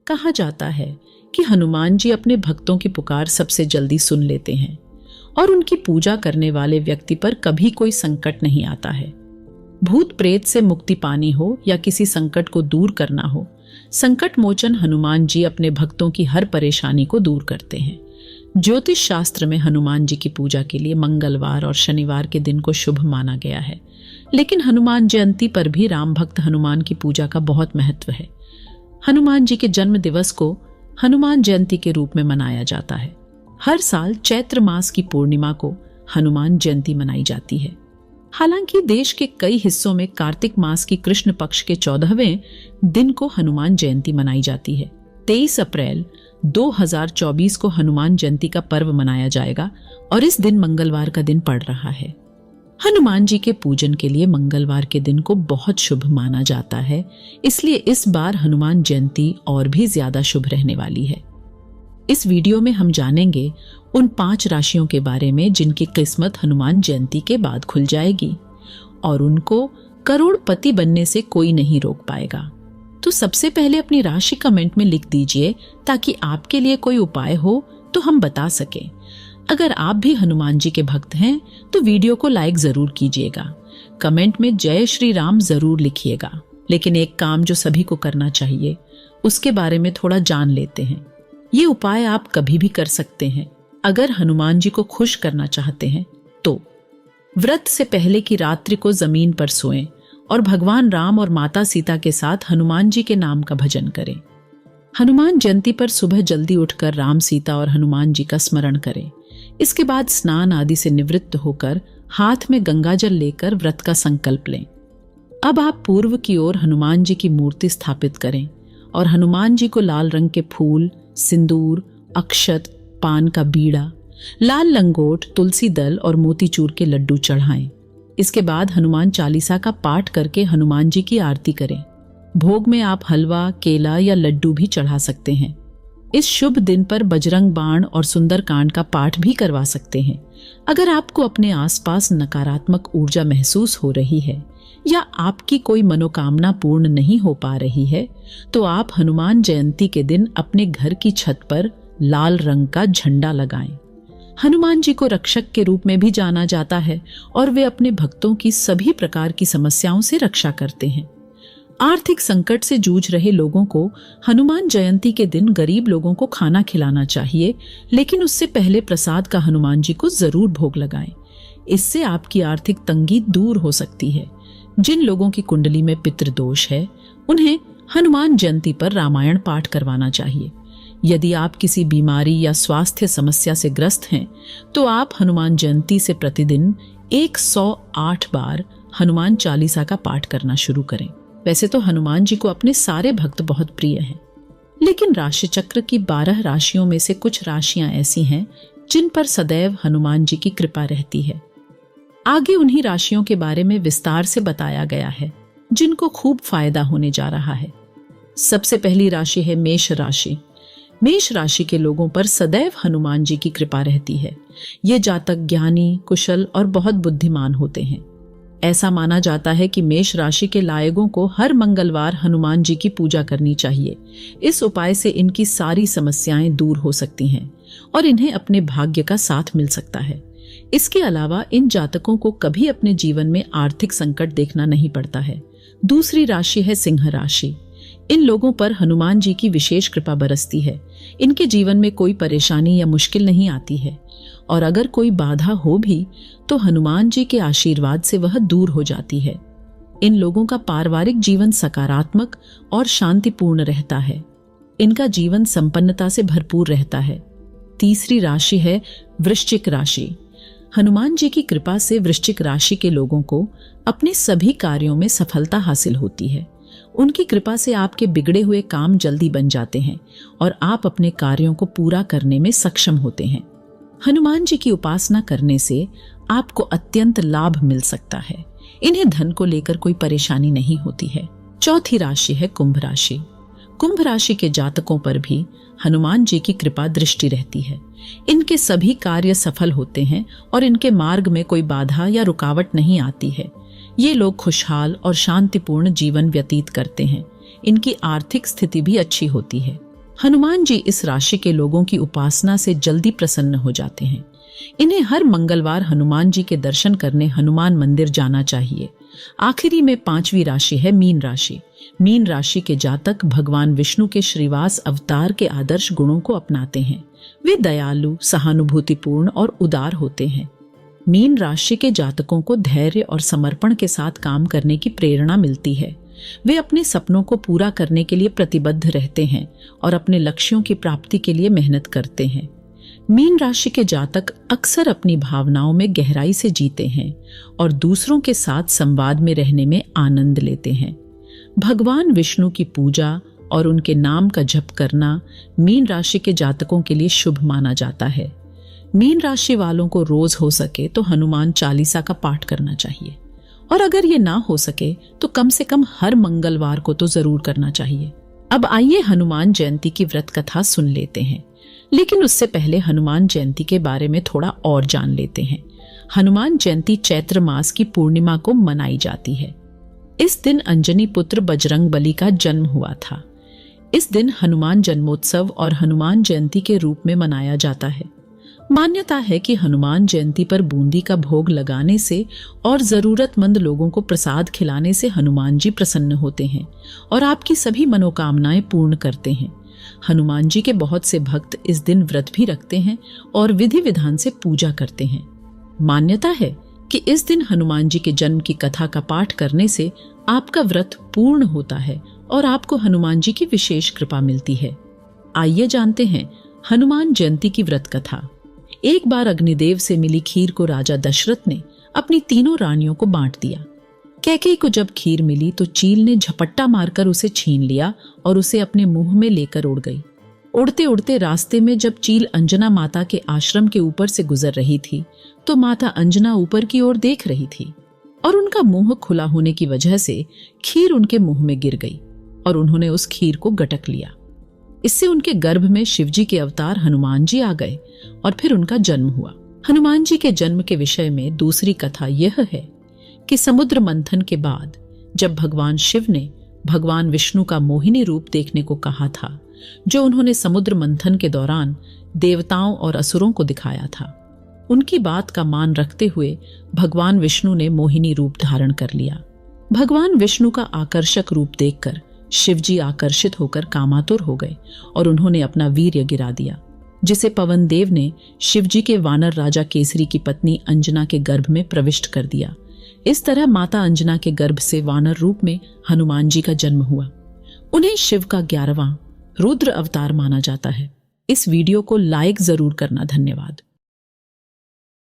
कहा जाता है कि हनुमान जी अपने भक्तों की पुकार सबसे जल्दी सुन लेते हैं और उनकी पूजा करने वाले व्यक्ति पर कभी कोई संकट नहीं आता है। भूत प्रेत से मुक्ति पानी हो या किसी संकट को दूर करना हो, संकट मोचन हनुमान जी अपने भक्तों की हर परेशानी को दूर करते हैं। ज्योतिष शास्त्र में हनुमान जी की पूजा के लिए मंगलवार और शनिवार के दिन को शुभ माना गया है, लेकिन हनुमान जयंती पर भी राम भक्त हनुमान की पूजा का बहुत महत्व है। हनुमान जी के जन्म दिवस को हनुमान जयंती के रूप में मनाया जाता है। हर साल चैत्र मास की पूर्णिमा को हनुमान जयंती मनाई जाती है। हालांकि देश के कई हिस्सों में कार्तिक मास की कृष्ण पक्ष के 14वें दिन को हनुमान जयंती मनाई जाती है। 23 अप्रैल 2024 को हनुमान जयंती का पर्व मनाया जाएगा और इस दिन मंगलवार का दिन पड़ रहा है। हनुमान जी के पूजन के लिए मंगलवार के दिन को बहुत शुभ माना जाता है, इसलिए इस बार हनुमान जयंती और भी ज्यादा शुभ रहने वाली है। इस वीडियो में हम जानेंगे उन 5 राशियों के बारे में जिनकी किस्मत हनुमान जयंती के बाद खुल जाएगी और उनको करोड़पति बनने से कोई नहीं रोक पाएगा। तो सबसे पहले अपनी राशि कमेंट में लिख दीजिए ताकि आपके लिए कोई उपाय हो तो हम बता सकें। अगर आप भी हनुमान जी के भक्त हैं तो वीडियो को लाइक जरूर कीजिएगा। कमेंट में जय श्री राम जरूर लिखिएगा। लेकिन एक काम जो सभी को करना चाहिए उसके बारे में थोड़ा जान लेते हैं। ये उपाय आप कभी भी कर सकते हैं। अगर हनुमान जी को खुश करना चाहते हैं तो व्रत से पहले की रात्रि को जमीन पर सोएं और भगवान राम और माता सीता के साथ हनुमान जी के नाम का भजन करें। हनुमान जयंती पर सुबह जल्दी उठकर राम, सीता और हनुमान जी का स्मरण करें। इसके बाद स्नान आदि से निवृत्त होकर हाथ में गंगा जल लेकर व्रत का संकल्प लें। अब आप पूर्व की ओर हनुमान जी की मूर्ति स्थापित करें और हनुमान जी को लाल रंग के फूल, सिंदूर, अक्षत, पान का बीड़ा, लाल लंगोट, तुलसी दल और मोतीचूर के लड्डू चढ़ाएं। इसके बाद हनुमान चालीसा का पाठ करके हनुमान जी की आरती करें। भोग में आप हलवा, केला या लड्डू भी चढ़ा सकते हैं। इस शुभ दिन पर बजरंग बाण और सुंदरकांड का पाठ भी करवा सकते हैं। अगर आपको अपने आसपास नकारात्मक ऊर्जा महसूस हो रही है या आपकी कोई मनोकामना पूर्ण नहीं हो पा रही है तो आप हनुमान जयंती के दिन अपने घर की छत पर लाल रंग का झंडा लगाएं। हनुमान जी को रक्षक के रूप में भी जाना जाता है और वे अपने भक्तों की सभी प्रकार की समस्याओं से रक्षा करते हैं। आर्थिक संकट से जूझ रहे लोगों को हनुमान जयंती के दिन गरीब लोगों को खाना खिलाना चाहिए, लेकिन उससे पहले प्रसाद का हनुमान जी को जरूर भोग लगाएं। इससे आपकी आर्थिक तंगी दूर हो सकती है। जिन लोगों की कुंडली में पितृदोष है उन्हें हनुमान जयंती पर रामायण पाठ करवाना चाहिए। यदि आप किसी बीमारी या स्वास्थ्य समस्या से ग्रस्त हैं तो आप हनुमान जयंती से प्रतिदिन 108 बार हनुमान चालीसा का पाठ करना शुरू करें। वैसे तो हनुमान जी को अपने सारे भक्त बहुत प्रिय हैं, लेकिन राशि चक्र की 12 राशियों में से कुछ राशियां ऐसी हैं जिन पर सदैव हनुमान जी की कृपा रहती है। आगे उन्हीं राशियों के बारे में विस्तार से बताया गया है जिनको खूब फायदा होने जा रहा है। सबसे पहली राशि है मेष राशि। मेष राशि के लोगों पर सदैव हनुमान जी की कृपा रहती है। ये जातक ज्ञानी, कुशल और बहुत बुद्धिमान होते हैं। ऐसा माना जाता है कि मेष राशि के लायकों को हर मंगलवार हनुमान जी की पूजा करनी चाहिए। इस उपाय से इनकी सारी समस्याएं दूर हो सकती हैं और इन्हें अपने भाग्य का साथ मिल सकता है। इसके अलावा इन जातकों को कभी अपने जीवन में आर्थिक संकट देखना नहीं पड़ता है। दूसरी राशि है सिंह राशि। इन लोगों पर हनुमान जी की विशेष कृपा बरसती है। इनके जीवन में कोई परेशानी या मुश्किल नहीं आती है और अगर कोई बाधा हो भी तो हनुमान जी के आशीर्वाद से वह दूर हो जाती है। इन लोगों का पारिवारिक जीवन सकारात्मक और शांतिपूर्ण रहता है। इनका जीवन संपन्नता से भरपूर रहता है। तीसरी राशि है वृश्चिक राशि। हनुमान जी की कृपा से वृश्चिक राशि के लोगों को अपने सभी कार्यों में सफलता हासिल होती है। उनकी कृपा से आपके बिगड़े हुए काम जल्दी बन जाते हैं और आप अपने कार्यों को पूरा करने में सक्षम होते हैं। हनुमान जी की उपासना करने से आपको अत्यंत लाभ मिल सकता है। इन्हें धन को लेकर कोई परेशानी नहीं होती है। चौथी राशि है कुंभ राशि। कुंभ राशि के जातकों पर भी हनुमान जी की कृपा दृष्टि रहती है। इनके सभी कार्य सफल होते हैं और इनके मार्ग में कोई बाधा या रुकावट नहीं आती है। ये लोग खुशहाल और शांतिपूर्ण जीवन व्यतीत करते हैं। इनकी आर्थिक स्थिति भी अच्छी होती है। हनुमान जी इस राशि के लोगों की उपासना से जल्दी प्रसन्न हो जाते हैं। इन्हें हर मंगलवार हनुमान जी के दर्शन करने हनुमान मंदिर जाना चाहिए। आखिरी में 5वीं राशि है मीन राशि। मीन राशि के जातक भगवान विष्णु के श्रीवास अवतार के आदर्श गुणों को अपनाते हैं। वे दयालु, सहानुभूतिपूर्ण और उदार होते हैं। मीन राशि के जातकों को धैर्य और समर्पण के साथ काम करने की प्रेरणा मिलती है। वे अपने सपनों को पूरा करने के लिए प्रतिबद्ध रहते हैं और अपने लक्ष्यों की प्राप्ति के लिए मेहनत करते हैं। मीन राशि के जातक अक्सर अपनी भावनाओं में गहराई से जीते हैं और दूसरों के साथ संवाद में रहने में आनंद लेते हैं। भगवान विष्णु की पूजा और उनके नाम का जप करना मीन राशि के जातकों के लिए शुभ माना जाता है। मीन राशि वालों को रोज हो सके तो हनुमान चालीसा का पाठ करना चाहिए, और अगर ये ना हो सके तो कम से कम हर मंगलवार को तो जरूर करना चाहिए। अब आइए हनुमान जयंती की व्रत कथा सुन लेते हैं, लेकिन उससे पहले हनुमान जयंती के बारे में थोड़ा और जान लेते हैं। हनुमान जयंती चैत्र मास की पूर्णिमा को मनाई जाती है। इस दिन अंजनी पुत्र बजरंग बली का जन्म हुआ था। इस दिन हनुमान जन्मोत्सव और हनुमान जयंती के रूप में मनाया जाता है। मान्यता है कि हनुमान जयंती पर बूंदी का भोग लगाने से और जरूरतमंद लोगों को प्रसाद खिलाने से हनुमान जी प्रसन्न होते हैं और आपकी सभी मनोकामनाएं पूर्ण करते हैं। हनुमान जी के बहुत से भक्त इस दिन व्रत भी रखते हैं और विधि विधान से पूजा करते हैं। मान्यता है कि इस दिन हनुमान जी के जन्म की कथा का पाठ करने से आपका व्रत पूर्ण होता है और आपको हनुमान जी की विशेष कृपा मिलती है। आइए जानते हैं हनुमान जयंती की व्रत कथा। एक बार अग्निदेव से मिली खीर को राजा दशरथ ने अपनी तीनों रानियों को बांट दिया। कैकेयी को जब खीर मिली तो चील ने झपट्टा मारकर उसे छीन लिया और उसे अपने मुंह में लेकर उड़ गई। उड़ते उड़ते रास्ते में जब चील अंजना माता के आश्रम के ऊपर से गुजर रही थी तो माता अंजना ऊपर की ओर देख रही थी और उनका मुंह खुला होने की वजह से खीर उनके मुंह में गिर गई और उन्होंने उस खीर को गटक लिया। इससे उनके गर्भ में शिवजी के अवतार हनुमान जी आ गए और फिर उनका जन्म हुआ। हनुमान जी के जन्म के विषय में दूसरी कथा यह है कि समुद्र मंथन के बाद जब भगवान शिव ने भगवान विष्णु का मोहिनी रूप देखने को कहा था, जो उन्होंने समुद्र मंथन के दौरान देवताओं और असुरों को दिखाया था, उनकी बात का मान रखते हुए भगवान विष्णु ने मोहिनी रूप धारण कर लिया। भगवान विष्णु का आकर्षक रूप देखकर शिवजी आकर्षित होकर कामातुर हो गए और उन्होंने अपना वीर्य गिरा दिया, जिसे पवन देव ने शिवजी के वानर राजा केसरी की पत्नी अंजना के गर्भ में प्रविष्ट कर दिया। इस तरह माता अंजना के गर्भ से वानर रूप में हनुमान जी का जन्म हुआ। उन्हें शिव का 11वां रुद्र अवतार माना जाता है। इस वीडियो को लाइक जरूर करना। धन्यवाद।